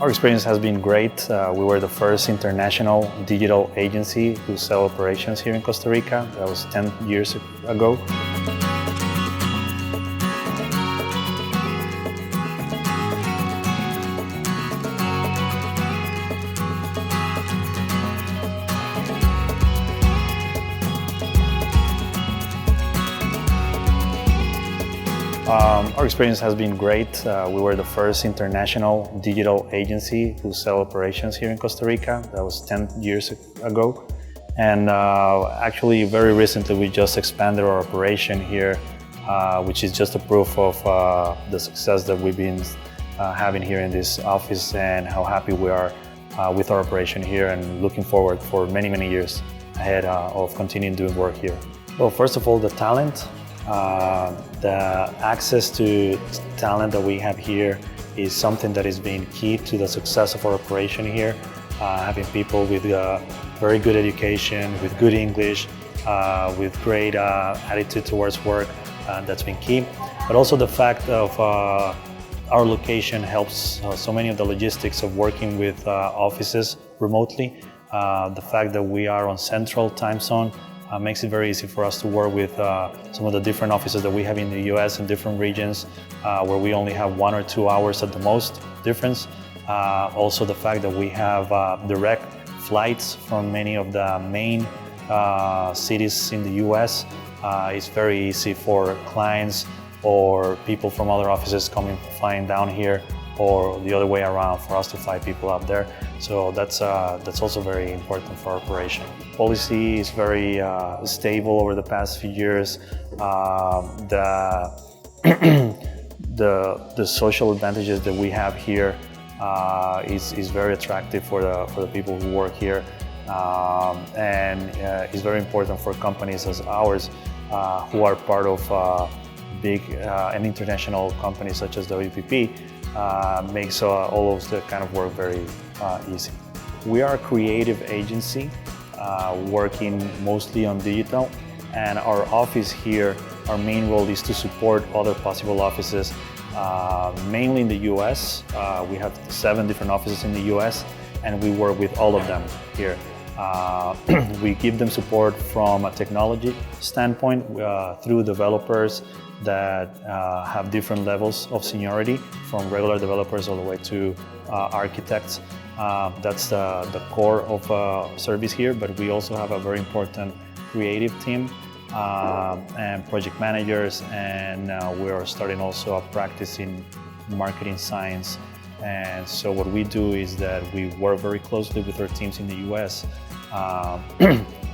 Our experience has been great. We were the first international digital agency to sell operations here in Costa Rica. That was 10 years ago. Our experience has been great. We were the first international digital agency to sell operations here in Costa Rica. That was 10 years ago. And actually, very recently, we just expanded our operation here, which is just a proof of the success that we've been having here in this office and how happy we are with our operation here and looking forward for many, many years ahead of continuing doing work here. Well, first of all, the talent. The access to talent that we have here is something that has been key to the success of our operation here. Having people with very good education, with good English, with great attitude towards work, that's been key. But also the fact of our location helps so many of the logistics of working with offices remotely. The fact that we are on Central Time Zone makes it very easy for us to work with some of the different offices that we have in the US in different regions where we only have 1 or 2 hours at the most difference. Also the fact that we have direct flights from many of the main cities in the US is very easy for clients or people from other offices flying down here, or the other way around for us to fly people up there. So that's also very important for our operation. Policy is very stable over the past few years. The social advantages that we have here is very attractive for the people who work here, and is very important for companies as ours who are part of big and international companies such as WPP. Makes all of the kind of work very easy. We are a creative agency working mostly on digital, and our office here, our main role is to support other possible offices, mainly in the US. We have 7 different offices in the US, and we work with all of them here. We give them support from a technology standpoint through developers that have different levels of seniority, from regular developers all the way to architects. That's the core of service here, but we also have a very important creative team and project managers, and we are starting also a practice in marketing science. And so what we do is that we work very closely with our teams in the US,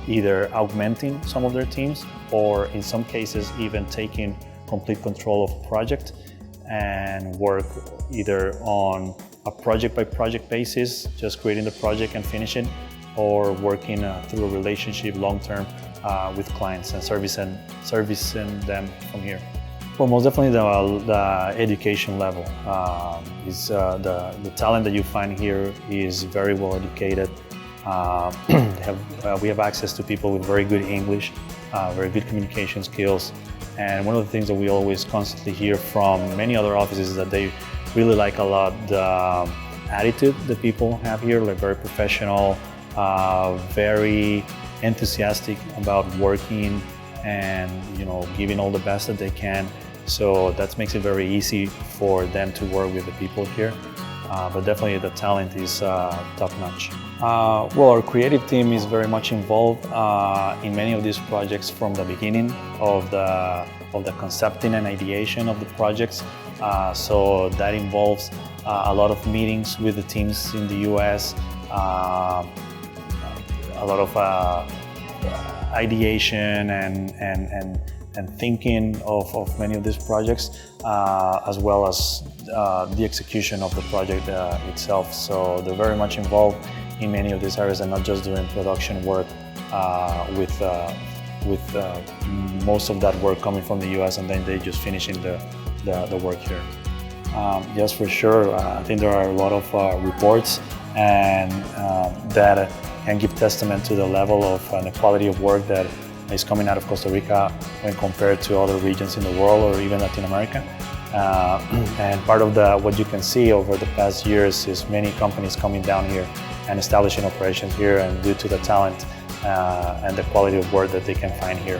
either augmenting some of their teams, or in some cases even taking complete control of a project and work either on a project-by-project basis, just creating the project and finishing, or working through a relationship long-term with clients and servicing them from here. Well, most definitely the education level. The talent that you find here is very well educated. We have access to people with very good English, very good communication skills. And one of the things that we always constantly hear from many other offices is that they really like a lot the attitude that people have here, like very professional, very enthusiastic about working and giving all the best that they can. So that makes it very easy for them to work with the people here. But definitely the talent is top-notch. Well, our creative team is very much involved in many of these projects from the beginning of the concepting and ideation of the projects. So that involves a lot of meetings with the teams in the US, a lot of ideation and thinking of many of these projects, as well as the execution of the project itself. So they're very much involved in many of these areas and not just doing production work with most of that work coming from the US, and then they just finishing the work here. Yes, for sure. I think there are a lot of reports and that can give testament to the level of and the quality of work that is coming out of Costa Rica when compared to other regions in the world or even Latin America. And part of what you can see over the past years is many companies coming down here and establishing operations here, and due to the talent and the quality of work that they can find here.